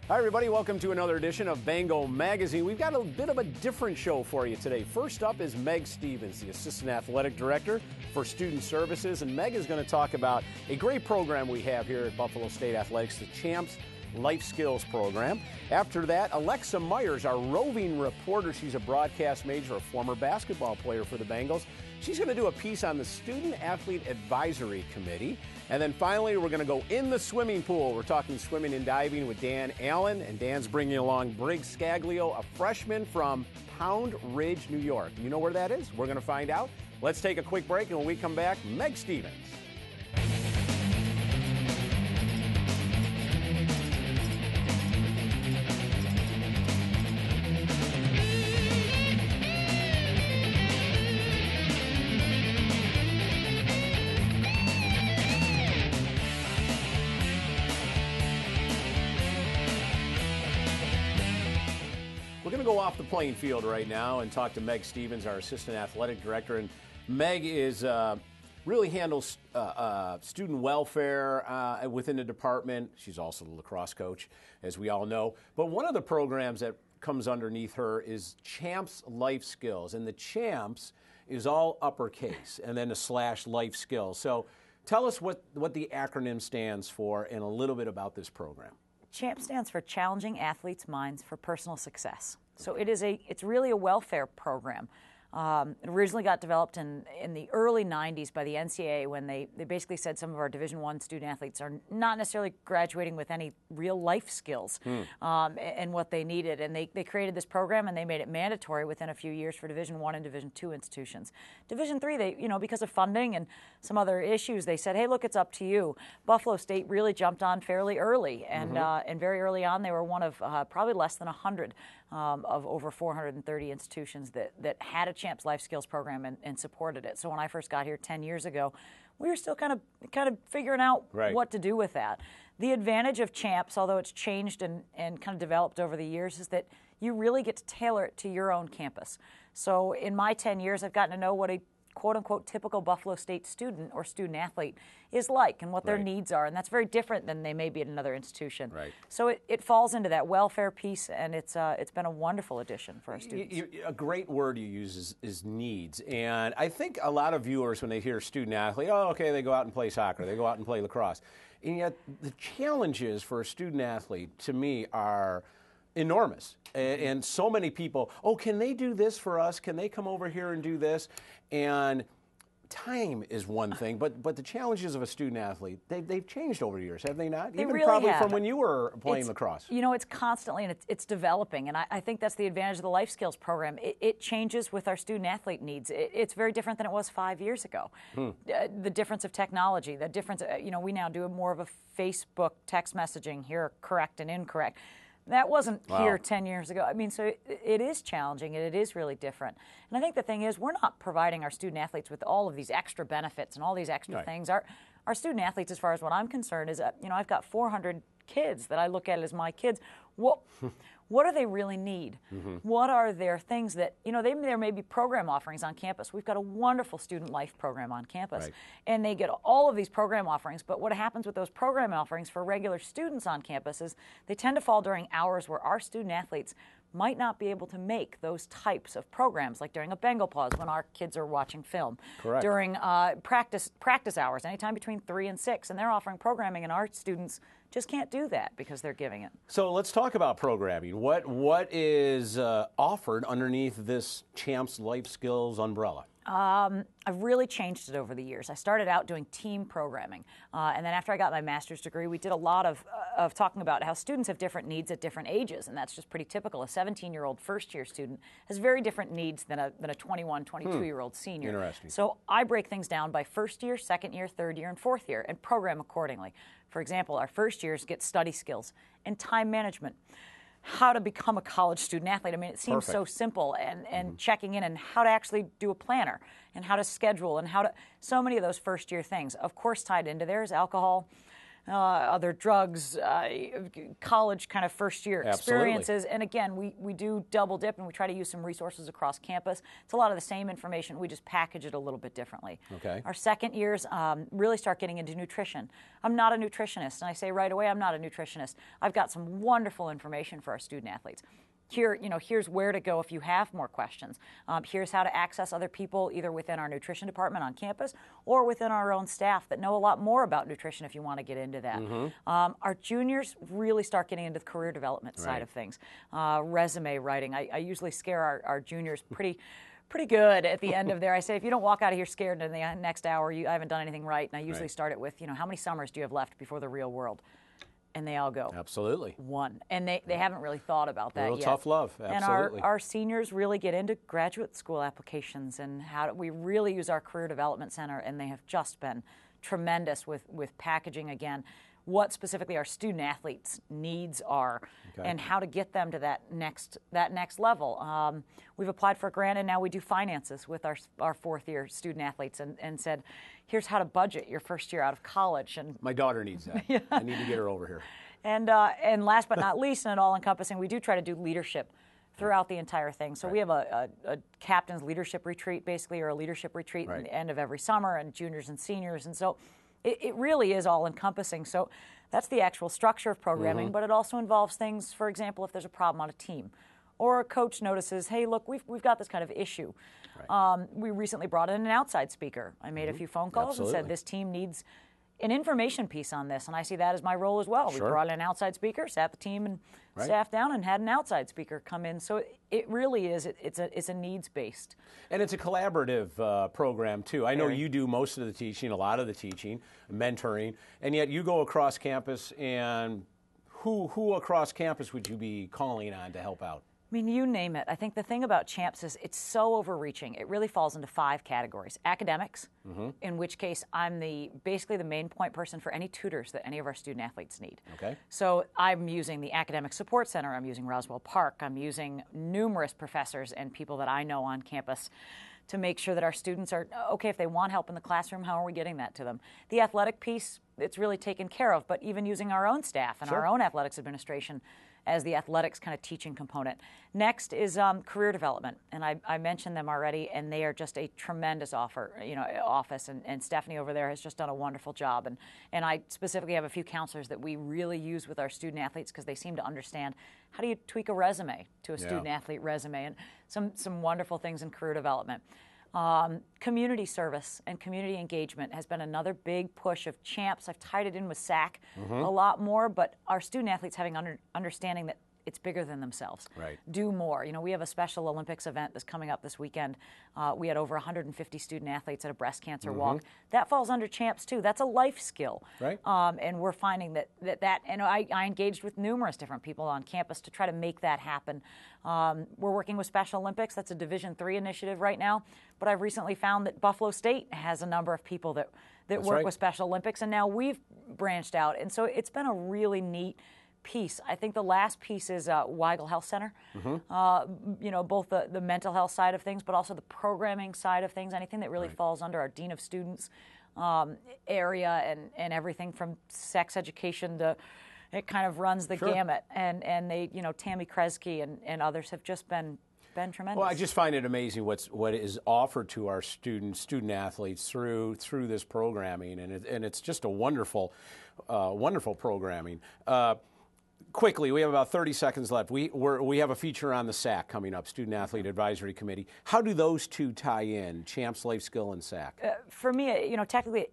Hi, everybody. Welcome to another edition of Bengal Magazine. We've got a bit of a different show for you today. First up is Meg Stevens, the Assistant Athletic Director for Student Services. And Meg is going to talk about a great program we have here at Buffalo State Athletics, the Champs Life Skills Program. After that, Alexa Myers, our roving reporter. She's a broadcast major, a former basketball player for the Bengals. She's going to do a piece on the Student Athlete Advisory Committee. And then finally, we're going to go in the swimming pool. We're talking swimming and diving with Dan Allen. And Dan's bringing along Briggs Sgaglio, a freshman from Pound Ridge, New York. You know where that is? We're going to find out. Let's take a quick break, and when we come back, Meg Stevens. We're going to go off the playing field right now and talk to Meg Stevens, our Assistant Athletic Director. And Meg is really handles student welfare within the department. She's also the lacrosse coach, as we all know. But one of the programs that comes underneath her is Champs Life Skills. And the Champs is all uppercase and then a / life skills. So tell us what the acronym stands for and a little bit about this program. CHAMP stands for Challenging Athletes' Minds for Personal Success. So it's really a welfare program. It originally got developed in the early 90s by the NCAA when they basically said some of our Division I student athletes are not necessarily graduating with any real life skills and what they needed. And they created this program and they made it mandatory within a few years for Division I and Division II institutions. Division III, they, because of funding and some other issues, they said, hey, look, it's up to you. Buffalo State really jumped on fairly early. And very early on, they were one of probably less than 100 of over 430 institutions that had a Champs Life Skills program and supported it. So when I first got here 10 years ago, we were still kind of figuring out what to do with that. The advantage of Champs, although it's changed and kind of developed over the years, is that you really get to tailor it to your own campus. So in my 10 years, I've gotten to know what a quote-unquote typical Buffalo State student or student athlete is like and what their needs are, and that's very different than they may be at another institution. So it falls into that welfare piece, and it's been a wonderful addition for our students. A great word you use is needs, and I think a lot of viewers, when they hear student athlete, oh, okay, they go out and play soccer, they go out and play lacrosse, and yet the challenges for a student athlete, to me, are enormous. And so many people, oh, can they do this for us? Can they come over here and do this? And time is one thing, but the challenges of a student athlete, they've changed over the years, have they not? Even really probably have. From when you were playing lacrosse. It's constantly, and it's developing, and I think that's the advantage of the Life Skills program. It changes with our student athlete needs. It's very different than it was 5 years ago. The difference of technology, the difference, we now do more of a Facebook text messaging, here correct and incorrect. That wasn't here 10 years ago. I mean, so it is challenging, and it is really different. And I think the thing is, we're not providing our student athletes with all of these extra benefits and all these extra things. Our student athletes, as far as what I'm concerned, is I've got 400 kids that I look at as my kids. What do they really need? What are their things that, there may be program offerings on campus. We've got a wonderful student life program on campus, and they get all of these program offerings, but what happens with those program offerings for regular students on campus is they tend to fall during hours where our student athletes might not be able to make those types of programs, like during a Bengal pause when our kids are watching film, during practice hours, anytime between 3 and 6, and they're offering programming, and our students just can't do that because they're giving it. So let's talk about programming. What is offered underneath this Champs Life Skills umbrella? I've really changed it over the years. I started out doing team programming, and then after I got my master's degree, we did a lot of talking about how students have different needs at different ages, and that's just pretty typical. A 17-year-old first-year student has very different needs than a 21, 22-year-old senior. Interesting. So I break things down by first year, second year, third year, and fourth year, and program accordingly. For example, our first years get study skills and time management. How to become a college student athlete. I mean, it seems so simple, and checking in, and how to actually do a planner, and how to schedule, and so many of those first year things. Of course, tied into there is alcohol, other drugs, college kind of first-year experiences. And again, we do double dip and we try to use some resources across campus. It's a lot of the same information. We just package it a little bit differently. Okay. Our second years really start getting into nutrition. I'm not a nutritionist, and I say right away I'm not a nutritionist. I've got some wonderful information for our student athletes. Here, here's where to go if you have more questions. Here's how to access other people either within our nutrition department on campus or within our own staff that know a lot more about nutrition if you want to get into that. Our juniors really start getting into the career development side of things. Resume writing. I usually scare our juniors pretty good at the end of there. I say, if you don't walk out of here scared in the next hour, I haven't done anything right. And I usually start it with, how many summers do you have left before the real world? And they all go, absolutely. One. And they haven't really thought about that Real yet. Tough love, absolutely. And our seniors really get into graduate school applications and how we really use our Career Development Center, and they have just been tremendous with packaging, again, what specifically our student athletes' needs are and how to get them to that next level. We've applied for a grant, and now we do finances with our fourth-year student athletes and said, here's how to budget your first year out of college. And my daughter needs that. I need to get her over here. And last but not least, and all-encompassing, we do try to do leadership throughout the entire thing. So we have a captain's leadership retreat, basically, or a leadership retreat at the end of every summer, and juniors and seniors. And so it really is all-encompassing. So that's the actual structure of programming, but it also involves things, for example, if there's a problem on a team, or a coach notices, hey, look, we've got this kind of issue. We recently brought in an outside speaker. I made a few phone calls and said, this team needs an information piece on this, and I see that as my role as well. We brought in an outside speaker, sat the team and staff down, and had an outside speaker come in. So it really is. It's a needs-based. And it's a collaborative program, too. I know you do most of the teaching, a lot of the teaching, mentoring, and yet you go across campus, and who across campus would you be calling on to help out? I mean, you name it. I think the thing about CHAMPS is it's so overreaching. It really falls into 5 categories. Academics, in which case I'm basically the main point person for any tutors that any of our student athletes need. Okay. So I'm using the Academic Support Center. I'm using Roswell Park. I'm using numerous professors and people that I know on campus to make sure that our students are, okay, if they want help in the classroom, how are we getting that to them? The athletic piece, it's really taken care of, but even using our own staff and our own athletics administration as the athletics kind of teaching component. Next is career development, and I mentioned them already, and they are just a tremendous office, and Stephanie over there has just done a wonderful job, and I specifically have a few counselors that we really use with our student athletes because they seem to understand how do you tweak a resume to a student athlete resume, and some wonderful things in career development. Community service and community engagement has been another big push of CHAMPS. I've tied it in with SAC a lot more, but our student athletes having understanding that it's bigger than themselves. Do more. We have a Special Olympics event that's coming up this weekend. We had over 150 student athletes at a breast cancer walk. That falls under CHAMPS too. That's a life skill. And we're finding that and I engaged with numerous different people on campus to try to make that happen. We're working with Special Olympics. That's a Division III initiative right now. But I've recently found that Buffalo State has a number of people that work with Special Olympics, and now we've branched out. And so it's been a really neat piece. I think the last piece is Weigel Health Center. Both the mental health side of things, but also the programming side of things, anything that really falls under our Dean of Students area and everything from sex education to it kind of runs the gamut. And they, Tammy Kresge and others have just been tremendous. Well, I just find it amazing what is offered to our student athletes through this programming, and it's just a wonderful programming. Quickly, we have about 30 seconds left. We have a feature on the SAC coming up, Student Athlete Advisory Committee. How do those two tie in, CHAMPS, Life Skill, and SAC? For me, technically,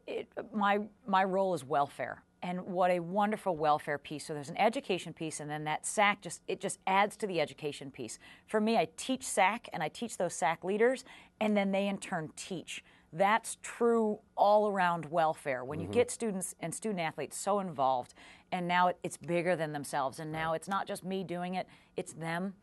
my role is welfare. And what a wonderful welfare piece. So there's an education piece, and then that SAC just adds to the education piece. For me, I teach SAC, and I teach those SAC leaders, and then they in turn teach. That's true all-around welfare. When you get students and student athletes so involved, and now it's bigger than themselves, and now it's not just me doing it, it's them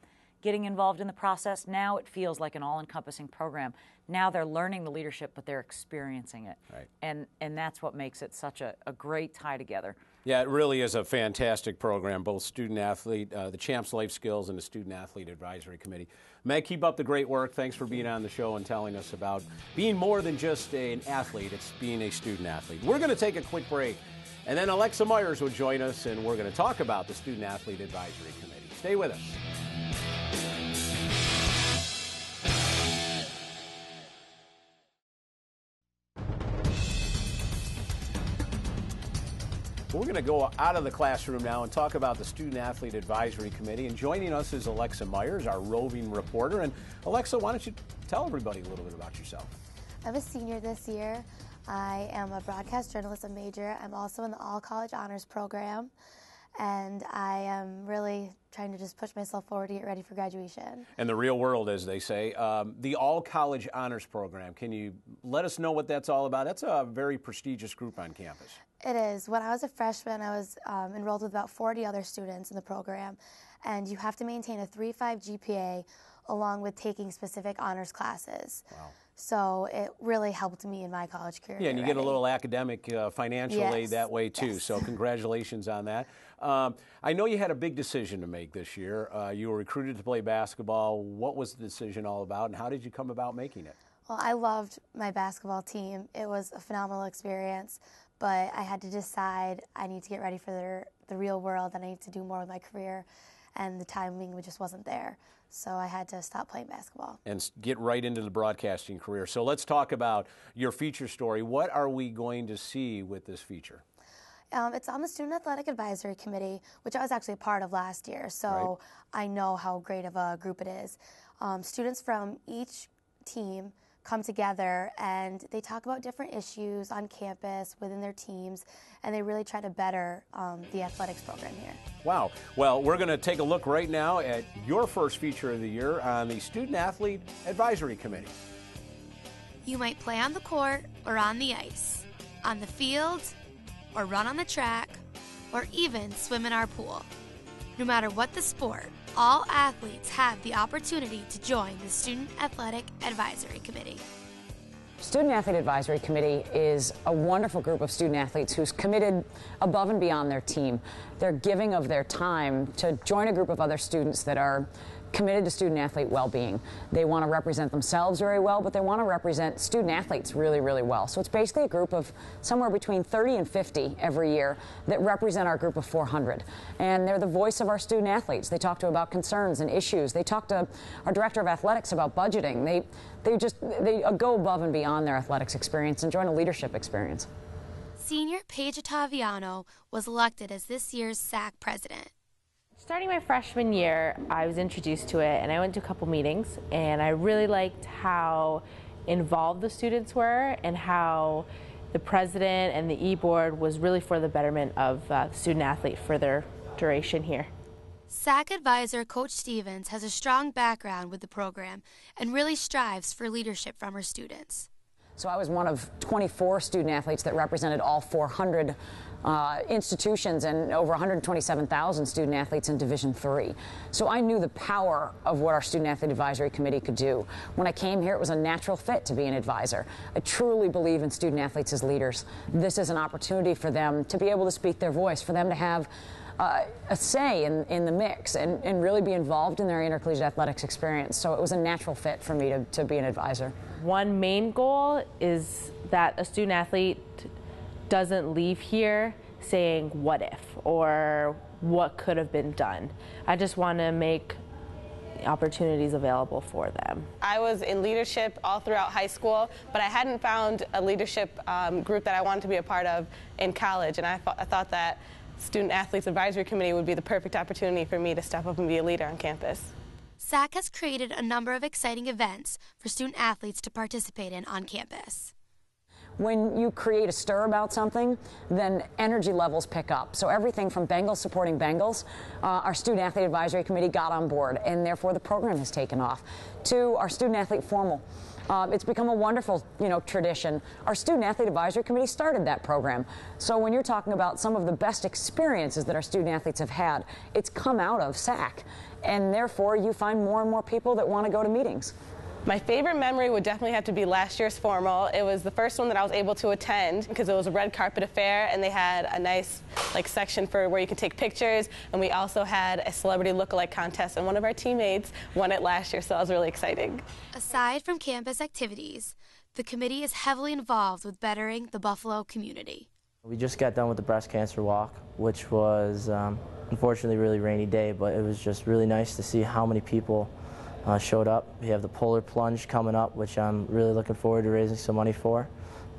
getting involved in the process. Now it feels like an all-encompassing program. Now they're learning the leadership, but they're experiencing it. And that's what makes it such a great tie together. Yeah, it really is a fantastic program, both student athlete, the CHAMPS Life Skills, and the Student Athlete Advisory Committee. Meg, keep up the great work. Thanks for being on the show and telling us about being more than just an athlete. It's being a student athlete. We're going to take a quick break. And then Alexa Myers will join us, and we're going to talk about the Student Athlete Advisory Committee. Stay with us. We're going to go out of the classroom now and talk about the Student Athlete Advisory Committee. And joining us is Alexa Myers, our roving reporter. And Alexa, why don't you tell everybody a little bit about yourself? I'm a senior this year. I am a broadcast journalism major. I'm also in the all-college honors program. And I am really trying to just push myself forward to get ready for graduation. And the real world, as they say. The all-college honors program, can you let us know what that's all about? That's a very prestigious group on campus. It is. When I was a freshman, I was enrolled with about 40 other students in the program, and you have to maintain a 3.5 GPA along with taking specific honors classes. Wow. So it really helped me in my college career. Yeah, and you get a little academic financial aid that way too, so congratulations on that. I know you had a big decision to make this year. You were recruited to play basketball. What was the decision all about, and how did you come about making it? Well, I loved my basketball team. It was a phenomenal experience. But I had to decide I need to get ready for the real world, and I need to do more with my career, and the timing just wasn't there. So I had to stop playing basketball. And get right into the broadcasting career. So let's talk about your feature story. What are we going to see with this feature? It's on the Student Athletic Advisory Committee, which I was actually a part of last year, so I know how great of a group it is. Students from each team come together and they talk about different issues on campus within their teams, and they really try to better the athletics program here. Wow. Well, we're going to take a look right now at your first feature of the year on the Student Athlete Advisory Committee. You might play on the court or on the ice, on the field, or run on the track, or even swim in our pool. No matter what the sport, all athletes have the opportunity to join the Student Athletic Advisory Committee. Student Athlete Advisory Committee is a wonderful group of student athletes who's committed above and beyond their team. They're giving of their time to join a group of other students that are committed to student athlete well-being. They want to represent themselves very well, but they want to represent student athletes really, really well. So it's basically a group of somewhere between 30 and 50 every year that represent our group of 400. And they're the voice of our student athletes. They talk to about concerns and issues. They talk to our director of athletics about budgeting. They go above and beyond their athletics experience and join a leadership experience. Senior Paige Ottaviano was elected as this year's SAC president. Starting my freshman year, I was introduced to it, and I went to a couple meetings, and I really liked how involved the students were and how the president and the e-board was really for the betterment of the student athlete for their duration here. SAC advisor Coach Stevens has a strong background with the program and really strives for leadership from her students. So I was one of 24 student athletes that represented all 400 institutions and over 127,000 student athletes in Division III. So I knew the power of what our Student Athlete Advisory Committee could do. When I came here, it was a natural fit to be an advisor. I truly believe in student athletes as leaders. This is an opportunity for them to be able to speak their voice, for them to have a say in the mix and really be involved in their intercollegiate athletics experience. So it was a natural fit for me to be an advisor. One main goal is that a student athlete doesn't leave here saying what if or what could have been done. I just want to make opportunities available for them. I was in leadership all throughout high school, but I hadn't found a leadership group that I wanted to be a part of in college, and I thought that Student Athletes Advisory Committee would be the perfect opportunity for me to step up and be a leader on campus. SAC has created a number of exciting events for student athletes to participate in on campus. When you create a stir about something, then energy levels pick up. So everything from Bengals supporting Bengals, our Student Athlete Advisory Committee got on board, and therefore the program has taken off, to our Student Athlete Formal. It's become a wonderful, tradition. Our Student Athlete Advisory Committee started that program. So when you're talking about some of the best experiences that our student athletes have had, it's come out of SAC. And therefore, you find more and more people that want to go to meetings. My favorite memory would definitely have to be last year's formal. It was the first one that I was able to attend because it was a red carpet affair, and they had a nice section for where you could take pictures, and we also had a celebrity look-alike contest, and one of our teammates won it last year, so that was really exciting. Aside from campus activities, the committee is heavily involved with bettering the Buffalo community. We just got done with the breast cancer walk, which was unfortunately a really rainy day, but it was just really nice to see how many people showed up. We have the polar plunge coming up, which I'm really looking forward to raising some money for.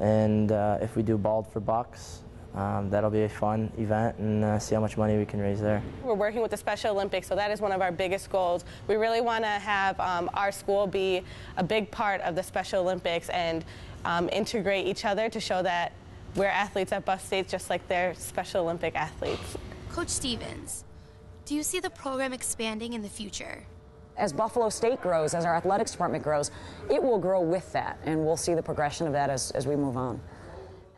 And if we do Bald for Bucks, that'll be a fun event, and see how much money we can raise there. We're working with the Special Olympics, so that is one of our biggest goals. We really want to have our school be a big part of the Special Olympics and integrate each other to show that we're athletes at Buff State just like they're Special Olympic athletes. Coach Stevens, do you see the program expanding in the future? As Buffalo State grows, as our athletics department grows, it will grow with that, and we'll see the progression of that as we move on.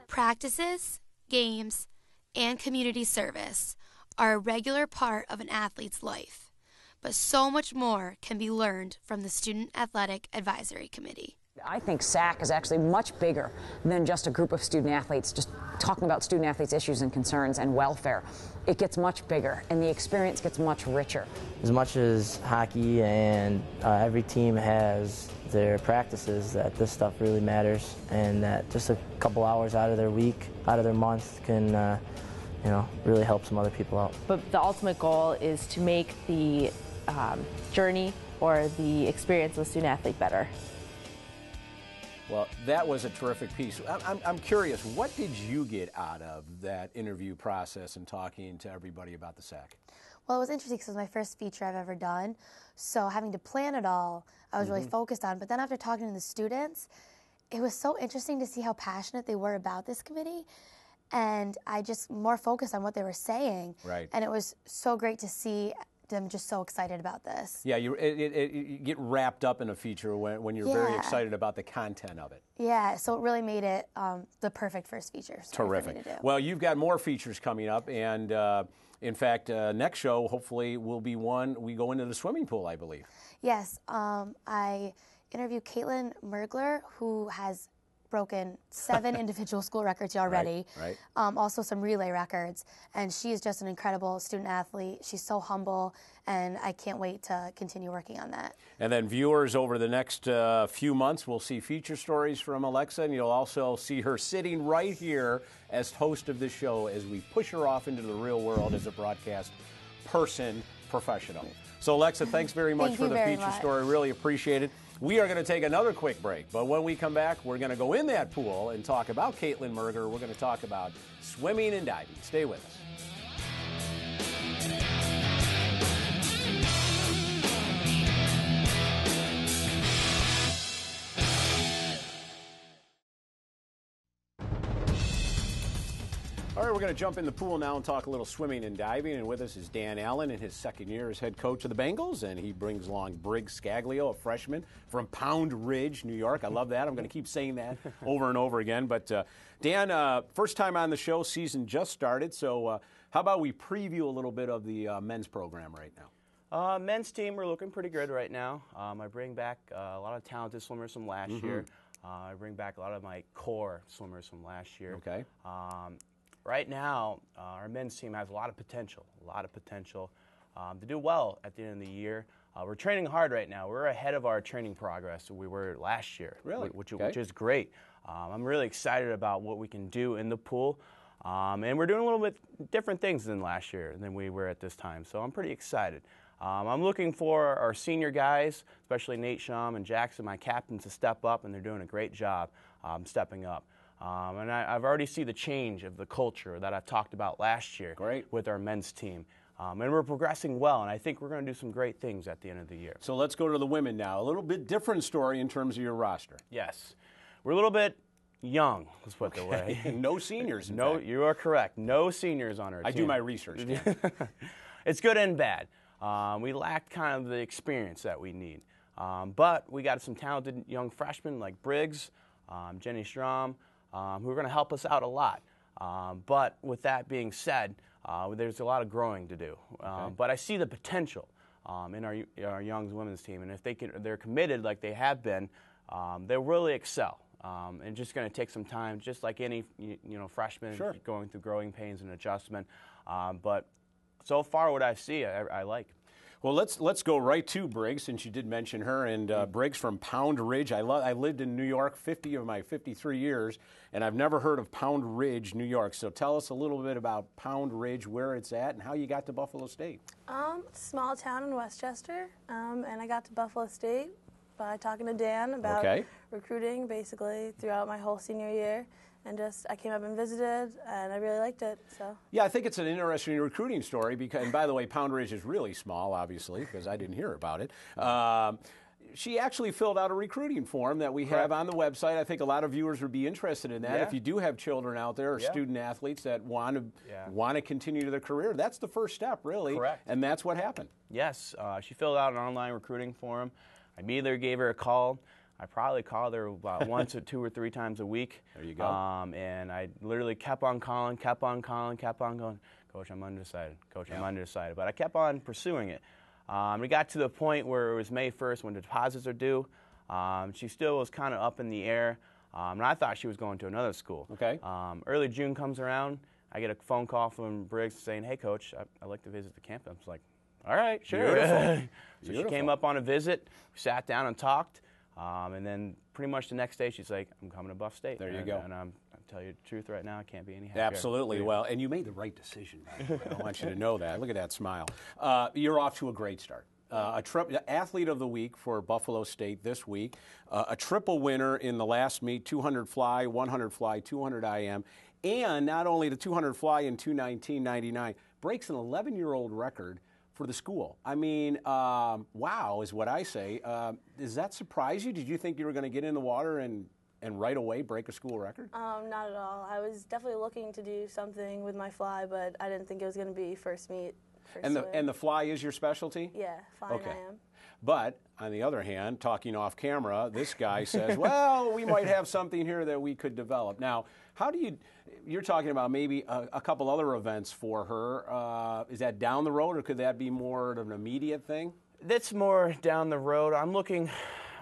Practices, games, and community service are a regular part of an athlete's life, but so much more can be learned from the Student Athletic Advisory Committee. I think SAC is actually much bigger than just a group of student athletes, just talking about student athletes' issues and concerns and welfare. It gets much bigger, and the experience gets much richer. As much as hockey and every team has their practices, that this stuff really matters, and that just a couple hours out of their week, out of their month can really help some other people out. But the ultimate goal is to make the journey or the experience of the student athlete better. Well, that was a terrific piece. I'm curious, what did you get out of that interview process and talking to everybody about the SAC? Well, it was interesting because it was my first feature I've ever done. So having to plan it all, I was really focused on. But then after talking to the students, it was so interesting to see how passionate they were about this committee. And I just more focused on what they were saying. Right. And it was so great to see them just so excited about this. Yeah, you get wrapped up in a feature when you're very excited about the content of it. Yeah, so it really made it the perfect first feature. Terrific. Well, you've got more features coming up, and in fact, next show hopefully will be one we go into the swimming pool, I believe. Yes, I interviewed Caitlin Mergler, who has broken 7 individual school records already. Right. Also some relay records, and she is just an incredible student athlete. She's so humble, and I can't wait to continue working on that. And then viewers over the next few months will see feature stories from Alexa, and you'll also see her sitting right here as host of this show as we push her off into the real world as a broadcast person professional. So Alexa, thanks very much for the feature story. Really appreciate it. We are going to take another quick break, but when we come back, we're going to go in that pool and talk about Caitlin Merger. We're going to talk about swimming and diving. Stay with us. All right, we're going to jump in the pool now and talk a little swimming and diving. And with us is Dan Allen in his second year as head coach of the Bengals. And he brings along Briggs Sgaglio, a freshman from Pound Ridge, New York. I love that. I'm going to keep saying that over and over again. But Dan, first time on the show, season just started. So how about we preview a little bit of the men's program right now? Men's team, we're looking pretty good right now. I bring back a lot of talented swimmers from last year. I bring back a lot of my core swimmers from last year. Okay. Right now, our men's team has a lot of potential to do well at the end of the year. We're training hard right now. We're ahead of our training progress we were last year, really? which is great. I'm really excited about what we can do in the pool. And we're doing a little bit different things than last year than we were at this time. So I'm pretty excited. I'm looking for our senior guys, especially Nate Shum and Jackson, my captains, to step up, and they're doing a great job stepping up. And I've already seen the change of the culture that I talked about last year with our men's team. And we're progressing well, and I think we're going to do some great things at the end of the year. So let's go to the women now. A little bit different story in terms of your roster. Yes. We're a little bit young, let's put it that way. No seniors, in No, fact. you are correct. No seniors on our team. I do my research. It's good and bad. We lacked kind of the experience that we need. But we got some talented young freshmen like Briggs, Jenny Strom, who are going to help us out a lot. But with that being said, there's a lot of growing to do. But I see the potential in our young women's team, and if they're committed like they have been, they'll really excel. And just going to take some time, just like any freshman going through growing pains and adjustment. But so far, what I see, I like. Well, let's go right to Briggs, since you did mention her. And Briggs from Pound Ridge. I lived in New York 50 of my 53 years, and I've never heard of Pound Ridge, New York. So tell us a little bit about Pound Ridge, where it's at, and how you got to Buffalo State. Small town in Westchester, and I got to Buffalo State by talking to Dan about recruiting, basically, throughout my whole senior year. And I came up and visited, and I really liked it. So yeah, I think it's an interesting recruiting story. Because, and by the way, Pound Ridge is really small, obviously, because I didn't hear about it. She actually filled out a recruiting form that we have on the website. I think a lot of viewers would be interested in that. If you do have children out there or student athletes that want to continue their career, that's the first step, really. Correct. And that's what happened. Yes, she filled out an online recruiting form. I immediately gave her a call. I probably called her about once or 2 or 3 times a week. There you go. And I literally kept on calling, kept on going, Coach, I'm undecided. Coach, I'm undecided. But I kept on pursuing it. We got to the point where it was May 1st when the deposits are due. She still was kind of up in the air. And I thought she was going to another school. Okay. Early June comes around. I get a phone call from Briggs saying, hey, Coach, I'd like to visit the campus. I was like, all right, sure. Beautiful. So she came up on a visit. We sat down and talked. And then pretty much the next day, she's like, I'm coming to Buff State. There you go. And I'm telling you the truth right now, I can't be any happier. Absolutely. Well, and you made the right decision, by the way. I want you to know that. Look at that smile. You're off to a great start. Athlete of the week for Buffalo State this week. A triple winner in the last meet, 200 fly, 100 fly, 200 IM. And not only the 200 fly in 2:19.99, breaks an 11-year-old record for the school. I mean, wow is what I say. Does that surprise you? Did you think you were going to get in the water and right away break a school record? Not at all. I was definitely looking to do something with my fly, but I didn't think it was going to be first meet. And the fly is your specialty? Yeah, fly and IM. But on the other hand, talking off camera, this guy says, well, we might have something here that we could develop. Now, how do you're talking about maybe a couple other events for her. Is that down the road, or could that be more of an immediate thing? That's more down the road.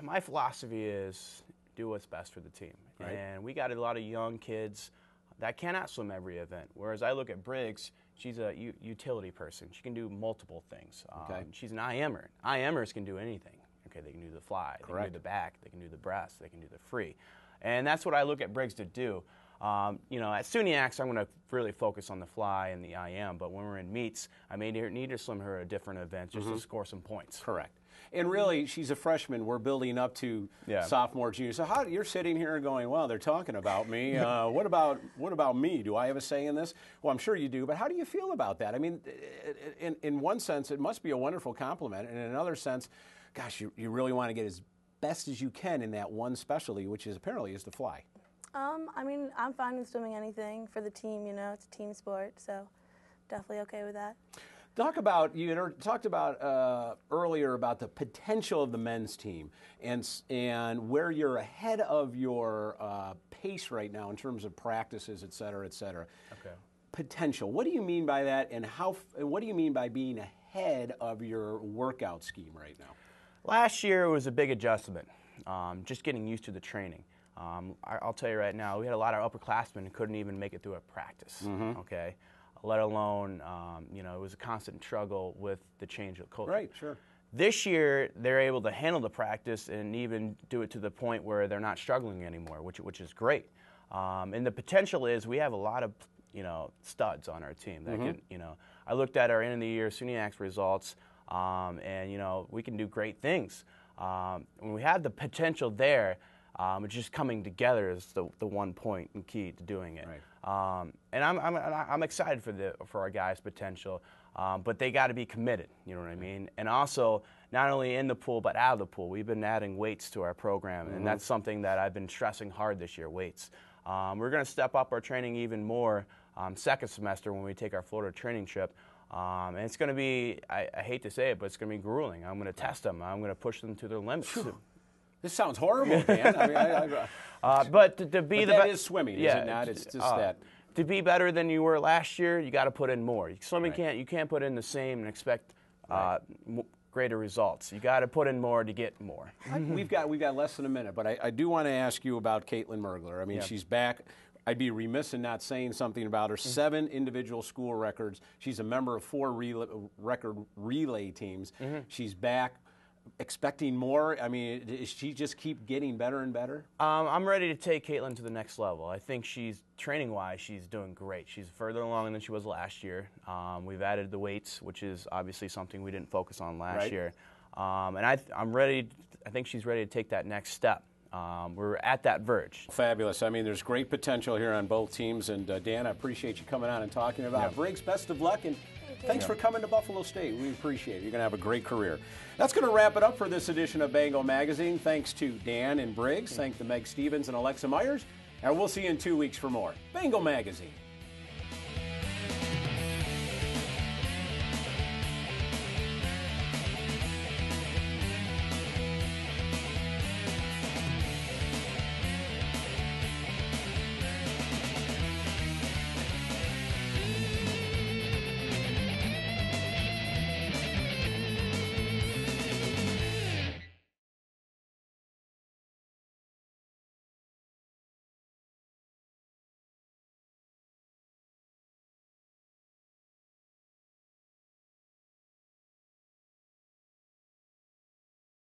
My philosophy is do what's best for the team. Right. And we got a lot of young kids that cannot swim every event. Whereas I look at Briggs, she's a utility person. She can do multiple things. She's an IMer. IMers can do anything. Okay, they can do the fly, they can do the back, they can do the breast, they can do the free. And that's what I look at Briggs to do. At SUNY I'm going to really focus on the fly and the IM, but when we're in meets, I may need to swim her at a different event just to score some points. Correct. And really, she's a freshman. We're building up to sophomore, junior. So you're sitting here and going, well, they're talking about me. What about me? Do I have a say in this? Well, I'm sure you do, but how do you feel about that? I mean, in one sense, it must be a wonderful compliment, and in another sense, gosh, you really want to get as best as you can in that one specialty, which apparently is the fly. I mean, I'm fine with swimming anything for the team. It's a team sport, so definitely okay with that. You talked about earlier about the potential of the men's team and where you're ahead of your pace right now in terms of practices, et cetera, et cetera. Okay. Potential. What do you mean by that, and what do you mean by being ahead of your workout scheme right now? Last year was a big adjustment, just getting used to the training. I'll tell you right now, we had a lot of upperclassmen who couldn't even make it through a practice, okay? Let alone, it was a constant struggle with the change of culture. Right, sure. This year, they're able to handle the practice and even do it to the point where they're not struggling anymore, which is great. And the potential is we have a lot of, studs on our team. That can, I looked at our end-of-the-year SUNY results, and, we can do great things. When we have the potential there, it's just coming together is the one point and key to doing it. Right. And I'm excited for our guys' potential, but they got to be committed. You know what I mean? And also, not only in the pool but out of the pool, we've been adding weights to our program, and that's something that I've been stressing hard this year. Weights. We're going to step up our training even more second semester when we take our Florida training trip. And it's going to be, I hate to say it, but it's going to be grueling. I'm going to test them. I'm going to push them to their limits. This sounds horrible, Dan. But to be that is swimming, is it not? It's just that. To be better than you were last year, you got to put in more. Swimming you can't put in the same and expect greater results. You got to put in more to get more. We've got less than a minute, but I do want to ask you about Caitlin Mergler. I mean, she's back. I'd be remiss in not saying something about her. 7 individual school records. She's a member of 4 record relay teams. She's back. Expecting more? I mean, does she just keep getting better and better? I'm ready to take Caitlin to the next level. I think training-wise, she's doing great. She's further along than she was last year. We've added the weights, which is obviously something we didn't focus on last year. And I'm ready. I think she's ready to take that next step. We're at that verge. Fabulous. I mean, there's great potential here on both teams. And Dan, I appreciate you coming on and talking about Briggs. Best of luck, and thanks for coming to Buffalo State. We appreciate it. You're going to have a great career. That's going to wrap it up for this edition of Bengal Magazine. Thanks to Dan and Briggs. Thanks to Meg Stevens and Alexa Myers. And we'll see you in 2 weeks for more Bengal Magazine.